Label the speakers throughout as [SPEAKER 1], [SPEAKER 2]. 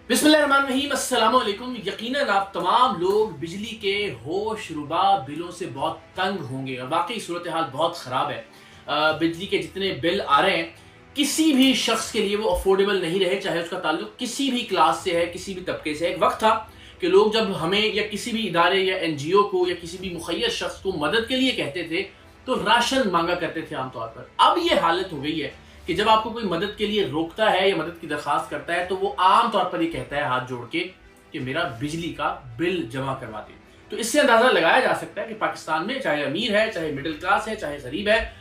[SPEAKER 1] बिस्मिल्लाहिर्रहमानिर्रहीम, अस्सलाम वालेकुम। यकीनन आप तमाम लोग बिजली के होश रुबा बिलों से बहुत तंग होंगे और वाकई सूरत हाल बहुत ख़राब है। बिजली के जितने बिल आ रहे हैं किसी भी शख्स के लिए वो अफोर्डेबल नहीं रहे, चाहे उसका ताल्लुक किसी भी क्लास से है, किसी भी तबके से है। एक वक्त था कि लोग जब हमें या किसी भी इदारे या NGO को या किसी भी मुखय्यर शख्स को मदद के लिए कहते थे तो राशन मांगा करते थे आमतौर पर। अब ये हालत हो गई है कि जब आपको कोई मदद के लिए रोकता है या मदद की दरख्वास्त करता है तो वो आम तौर पर ये कहता है हाथ जोड़ के कि मेरा बिजली का बिल जमा करवा दे। तो इससे अंदाजा लगाया जा सकता है कि पाकिस्तान में चाहे अमीर है, चाहे मिडिल क्लास है, चाहे गरीब है,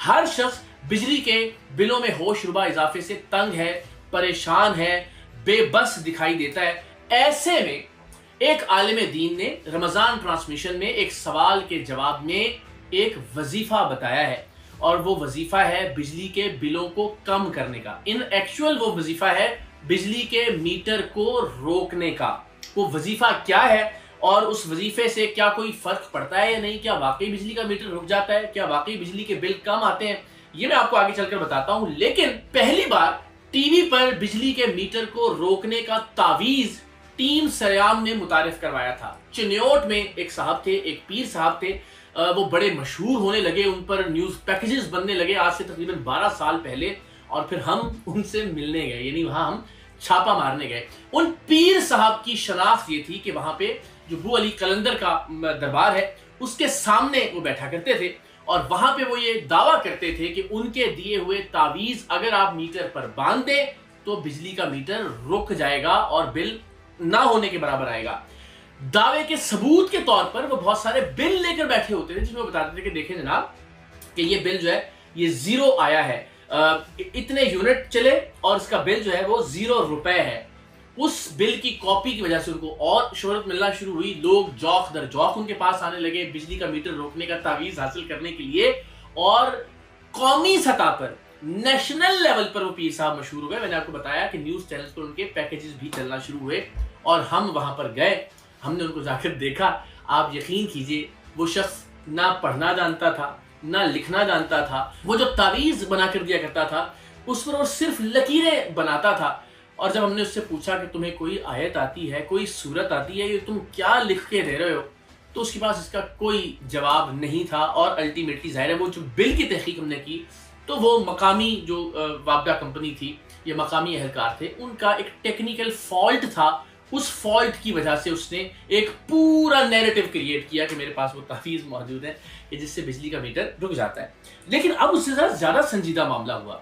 [SPEAKER 1] हर शख्स बिजली के बिलों में होश रुबा इजाफे से तंग है, परेशान है, बेबस दिखाई देता है। ऐसे में एक आलिम दीन ने रमजान ट्रांसमिशन में एक सवाल के जवाब में एक वजीफा बताया है और वो वजीफा है बिजली के बिलों को कम करने का। इन एक्चुअल वो वजीफा है बिजली के मीटर को रोकने का। वो वजीफा क्या है और उस वजीफे से क्या कोई फर्क पड़ता है या नहीं, क्या वाकई बिजली का मीटर रुक जाता है, क्या वाकई बिजली के बिल कम आते हैं, ये मैं आपको आगे चलकर बताता हूं। लेकिन पहली बार टीवी पर बिजली के मीटर को रोकने का तावीज टीम सरेआम ने मुतारिफ करवाया था। चिन्योट में एक साहब थे, एक पीर साहब थे, वो बड़े मशहूर होने लगे, उन पर न्यूज पैकेजेस बनने लगे आज से तकरीबन 12 साल पहले। और फिर हम उनसे मिलने गए, यानी वहां हम छापा मारने गए। उन पीर साहब की शनाख्त ये थी कि वहां पे जो बू अली कलंदर का दरबार है उसके सामने वो बैठा करते थे और वहां पे वो ये दावा करते थे कि उनके दिए हुए तावीज अगर आप मीटर पर बांध दें तो बिजली का मीटर रुक जाएगा और बिल ना होने के बराबर आएगा। दावे के सबूत के तौर पर वो बहुत सारे बिल लेकर बैठे होते थे जिसमें बताते थे कि देखें जनाब कि ये बिल जो है ये 0 आया है, इतने यूनिट चले और इसका बिल जो है वो 0 रुपए है। उस बिल की कॉपी की वजह से उनको और शोहरत मिलना शुरू हुई। लोग जौक दर जौक उनके पास आने लगे बिजली का मीटर रोकने का तावीज हासिल करने के लिए और कौमी सतह पर, नेशनल लेवल पर वो पीर साहब मशहूर हो गए। मैंने आपको बताया कि न्यूज चैनल्स पर उनके पैकेजेस भी चलना शुरू हुए और हम वहां पर गए, हमने उनको जाकर देखा। आप यकीन कीजिए वो शख्स ना पढ़ना जानता था ना लिखना जानता था। वो जो तावीज बना कर दिया करता था उस पर वो सिर्फ लकीरें बनाता था। और जब हमने उससे पूछा कि तुम्हें कोई आयत आती है, कोई सूरत आती है, ये तुम क्या लिख के दे रहे हो, तो उसके पास इसका कोई जवाब नहीं था। और अल्टीमेटली जाहिर है वो जो बिल की तहकीक हमने की तो वो मकामी जो वाबदा कंपनी थी, ये मकामी एहलकार थे, उनका एक टेक्निकल फॉल्ट था। उस फॉल्ट की वजह से उसने एक पूरा नैरेटिव क्रिएट किया कि मेरे पास वो तावीज मौजूद है कि जिससे बिजली का मीटर रुक जाता है। लेकिन अब उससे ज्यादा संजीदा मामला हुआ।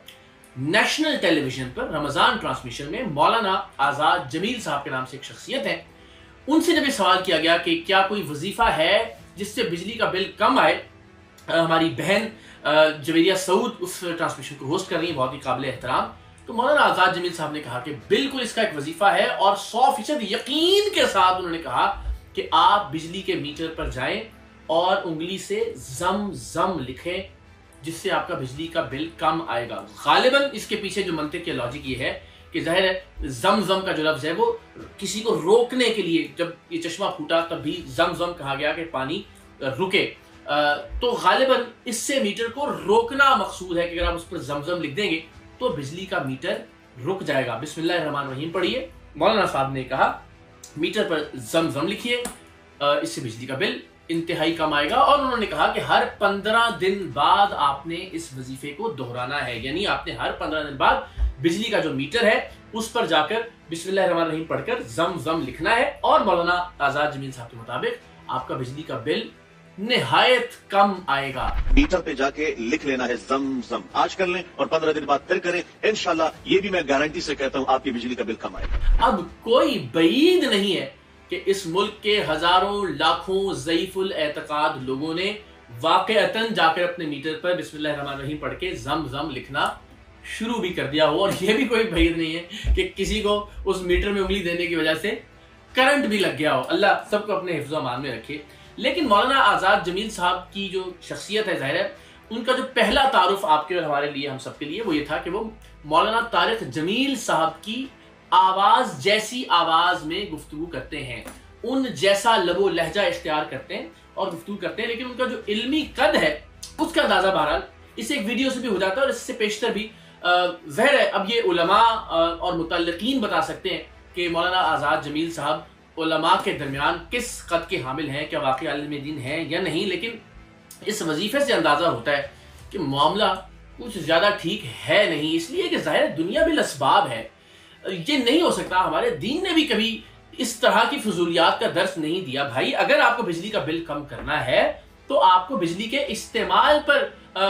[SPEAKER 1] नेशनल टेलीविजन पर रमजान ट्रांसमिशन में मौलाना आजाद जमील साहब के नाम से एक शख्सियत है, उनसे जब ये सवाल किया गया कि क्या कोई वजीफा है जिससे बिजली का बिल कम आए। हमारी बहन जवेरिया सऊद उस ट्रांसमिशन को होस्ट कर रही है, बहुत ही काबिल एहतराम। तो मौलाना आजाद जमील साहब ने कहा कि बिल्कुल इसका एक वजीफा है और 100% यकीन के साथ उन्होंने कहा कि आप बिजली के मीटर पर जाएं और उंगली से जम जम लिखें जिससे आपका बिजली का बिल कम आएगा। गालिबन इसके पीछे जो मंतिक या लॉजिक ये है कि जाहिर है जम जम का जो लफ्ज है वो किसी को रोकने के लिए, जब ये चश्मा फूटा तब भी जम जम कहा गया कि पानी रुके। तो गालिबन इससे मीटर को रोकना मकसूद है कि अगर आप उस पर जमजम लिख देंगे तो बिजली का मीटर रुक जाएगा। बिस्मिल्लाहिर्रहमानिर्रहीम पढ़िए। मौलाना साहब ने कहा मीटर पर जमजम लिखिए, इससे बिजली का बिल इंतहाई कम आएगा। और उन्होंने कहा कि हर 15 दिन बाद आपने इस वजीफे को दोहराना है, यानी आपने हर 15 दिन बाद बिजली का जो मीटर है उस पर जाकर बिस्मिल्लाहिर्रहमानिर्रहीम पढ़कर जमजम लिखना है और मौलाना आजाद जमील साहब के मुताबिक आपका बिजली का बिल निहायत कम आएगा।
[SPEAKER 2] मीटर पे जाके लिख लेना है जम जम, आज कर लें और 15 दिन बाद फिर करें, इंशाल्लाह ये भी मैं गारंटी से कहता हूं आपकी बिजली का बिल कम आएगा।
[SPEAKER 1] अब कोई बईद नहीं है कि इस मुल्क के हजारों लाखों ज़ईफुल एतकाद लोगों ने वाक़अतन जाकर अपने मीटर पर बिस्मिल्लाहिर्रहमानिर्रहीम पढ़ के जम जम लिखना शुरू भी कर दिया हो। और यह भी कोई बईद नहीं है कि किसी को उस मीटर में उंगली देने की वजह से करंट भी लग गया हो। अल्लाह सबको अपने हिफ्ज़ व अमान में रखे। लेकिन मौलाना आजाद जमील साहब की जो शख्सियत है, जाहिर है उनका जो पहला तारुफ आपके और हमारे लिए, हम सबके लिए, वो ये था कि वो मौलाना तारिक जमील साहब की आवाज जैसी आवाज में गुफ्तगू करते हैं, उन जैसा लबो लहजा इख्तियार करते हैं और गुफ्तगू करते हैं। लेकिन उनका जो इल्मी कद है उसका अंदाजा बहरहाल इस एक वीडियो से भी हो जाता है और इससे पेशतर भी। ज़ाहिर है अब ये उलमा और मुतल्लिकीन बता सकते हैं کہ مولانا آزاد جمیل صاحب علماء کے درمیان کس قد کے حامل ہیں، کیا واقعی عالم دین ہیں یا نہیں، لیکن اس وظیفے سے اندازہ ہوتا ہے کہ معاملہ کچھ زیادہ ٹھیک ہے نہیں، اس لیے کہ ظاہر دنیا بالاسباب ہے۔ یہ نہیں ہو سکتا، ہمارے دین نے بھی کبھی اس طرح کی فضولیات کا درس نہیں دیا۔ بھائی اگر آپ کو بجلی کا بل کم کرنا ہے تو آپ کو بجلی کے استعمال پر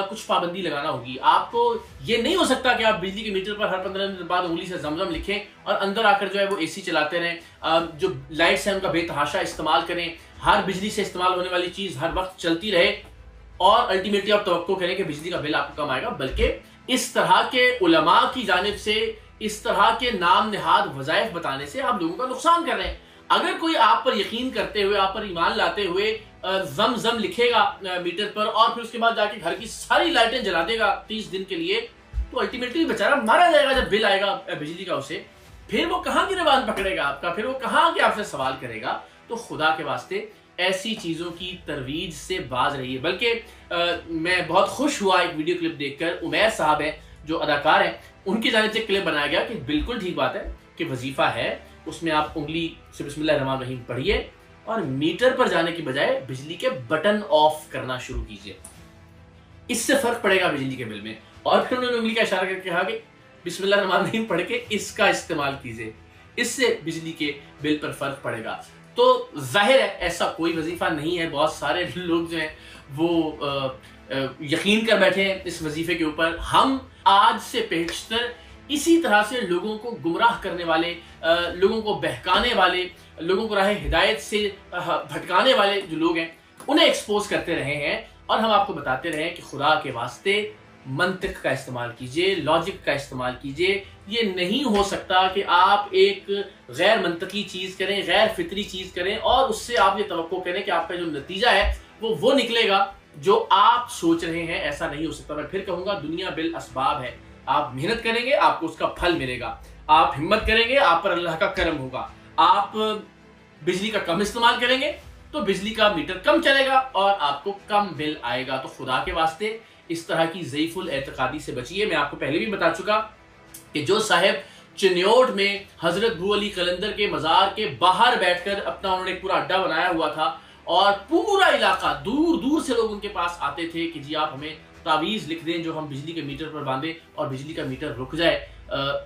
[SPEAKER 1] کچھ پابندی لگانا ہوگی۔ آپ کو یہ نہیں ہو سکتا کہ آپ بجلی کے میٹر پر ہر 15 منٹ بعد انگلی سے زمزم لکھیں اور اندر آ کر جو ہے وہ اے سی چلاتے رہیں، جو لائٹس ہیں ان کا بے تحاشا استعمال کریں، ہر بجلی سے استعمال ہونے والی چیز ہر وقت چلتی رہے اور الٹیمیٹلی آپ توقع کریں کہ بجلی کا بل آپ کو کم آئے گا۔ بلکہ اس طرح کے علماء کی جانب سے اس طرح کے نام نہاد وظائف بتانے سے آپ لوگوں کا نقصان کر رہے ہیں۔ اگر کوئی آپ پر یقین کرتے ہوئے، آپ پر ایمان لاتے ہوئے زم زم لکھے گا میٹر پر اور پھر اس کے بعد جا کے گھر کی ساری لائٹیں جلا دے گا 30 دن کے لیے، تو الٹیمیٹلی بیچارہ مارا جائے گا جب بل آئے گا بجلی کا اسے۔ پھر وہ کہاں کی زبان پکڑے گا آپ کا، پھر وہ کہاں کے آپ سے سوال کرے گا۔ تو خدا کے واسطے ایسی چیزوں کی ترویج سے باز رہیے۔ بلکہ میں بہت خوش ہوا ایک ویڈیو کلپ دیکھ کر، عمیر صاحب ہیں جو اداکار ہیں، ان کی جانب سے کلپ بنایا گیا کہ بالکل ٹھیک بات ہے کہ وظیفہ ہے، اس میں آپ انگلی سے بسم اللہ الرحمن الرحیم پڑھیے اور میٹر پر جانے کی بجائے بجلی کے بٹن آف کرنا شروع کیجئے، اس سے فرق پڑے گا بجلی کے بل میں۔ اور پھر انہوں نے انگلی کا اشارہ کر کے کہا کہ بسم اللہ الرحمن الرحیم پڑھ کے اس کا استعمال کیجئے، اس سے بجلی کے بل پر فرق پڑے گا۔ تو ظاہر ہے ایسا کوئی وظیفہ نہیں ہے، بہت سارے لوگ جو ہیں وہ یقین کر بیٹھے ہیں اس وظیفے کے اوپر۔ ہم آج سے پیشتر اسی طرح سے لوگوں کو گمراہ کرنے والے، لوگوں کو بہکانے والے، لوگوں کو راہ ہدایت سے بھٹکانے والے جو لوگ ہیں انہیں ایکسپوز کرتے رہے ہیں، اور ہم آپ کو بتاتے رہے ہیں کہ خدا کے واسطے منطق کا استعمال کیجئے، لاجک کا استعمال کیجئے۔ یہ نہیں ہو سکتا کہ آپ ایک غیر منطقی چیز کریں، غیر فطری چیز کریں اور اس سے آپ یہ توقع کریں کہ آپ کا جو نتیجہ ہے وہ نکلے گا جو آپ سوچ رہے ہیں۔ ایسا نہیں ہو سکتا۔ میں پھر کہوں گا دنیا بالاسباب ہے، آپ محنت کریں گے آپ کو اس کا پھل ملے گا، آپ ہمت کریں گے آپ پر اللہ کا کرم ہوگا، آپ بجلی کا کم استعمال کریں گے تو بجلی کا میٹر کم چلے گا اور آپ کو کم بل آئے گا۔ تو خدا کے واسطے اس طرح کی ضعیف الاعتقادی سے بچیے۔ میں آپ کو پہلے بھی بتا چکا کہ جو صاحب چنیوٹ میں حضرت بو علی قلندر کے مزار کے باہر بیٹھ کر اپنا انہوں نے ایک پورا اڈا بنایا ہوا تھا اور پورا علاقہ دور دور سے لوگ ان کے پاس آتے تھے کہ جی آپ ہمیں تعویذ لکھ دیں جو ہم بجلی کے میٹر پر باندھیں اور بجلی کا میٹر رک جائے،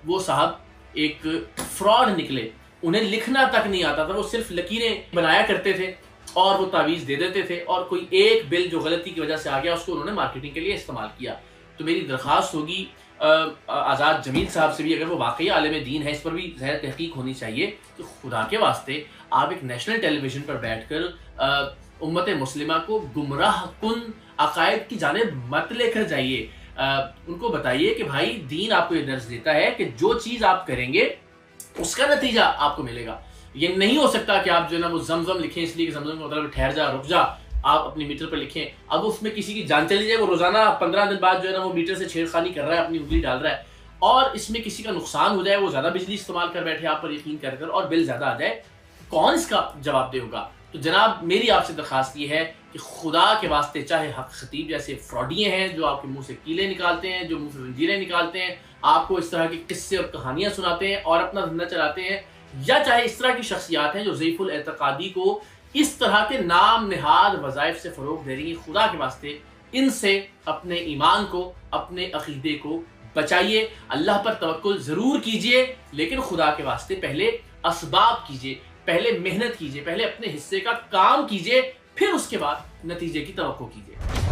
[SPEAKER 1] وہ صاحب ایک فراڈ نکلے، انہیں لکھنا تک نہیں آتا تھا، وہ صرف لکیریں بنایا کرتے تھے اور وہ تعویذ دے دیتے تھے، اور کوئی ایک بل جو غلطی کی وجہ سے آ گیا اس کو انہوں نے مارکیٹنگ کے لیے استعمال کیا۔ تو میری درخواست ہوگی آزاد جمیل صاحب سے بھی، اگر وہ واقعی عالم دین ہے اس پر بھی ظاہر تحقیق ہونی چاہیے، تو خدا کے واسطے آپ ایک نیشنل ٹیلی ویژن پر بیٹھ کر امت مسلمہ کو گمراہ کن عقائد کی جانب مت لے کر جائیے، ان کو بتائیے کہ بھائی دین آپ کو یہ درس دیتا ہے کہ جو چیز آپ کریں گے اس کا نتیجہ آپ کو ملے گا۔ یہ نہیں ہو سکتا کہ آپ جو ہے نا وہ زمزم لکھیں اس لیے کہ زمزم کا مطلب ٹھہر جا رک جا، آپ اپنی میٹر پر لکھیں، اب اس میں کسی کی جان چلی جائے، وہ روزانہ 15 دن بعد جو ہے نا وہ میٹر سے چھیڑخانی کر رہا ہے، اپنی انگلی ڈال رہا ہے اور اس میں کسی کا نقصان ہو جائے، وہ زیادہ بجلی استعمال کر بیٹھے آپ پر یقین کر کر اور بل زیادہ آ جائے، کون اس کا جواب دے ہوگا؟ تو جناب میری آپ سے درخواست یہ ہے کہ خدا کے واسطے چاہے حق خطیب جیسے فراڈیے ہیں جو آپ کے منہ سے کیلے نکالتے ہیں، جو منہ سے زنجیریں نکالتے ہیں، آپ کو اس طرح کے قصے اور کہانیاں سناتے ہیں اور اپنا دھندا چلاتے ہیں، یا چاہے اس طرح کی شخصیات ہیں جو ضعیف الاعتقادی کو اس طرح کے نام نہاد وظائف سے فروغ دے رہی ہیں، خدا کے واسطے ان سے اپنے ایمان کو، اپنے عقیدے کو بچائیے۔ اللہ پر توکل ضرور کیجئے لیکن خدا کے واسطے پہلے اسباب کیجئے، پہلے محنت کیجئے، پہلے اپنے حصے کا کام کیجئے، پھر اس کے بعد نتیجے کی توقع کیجئے۔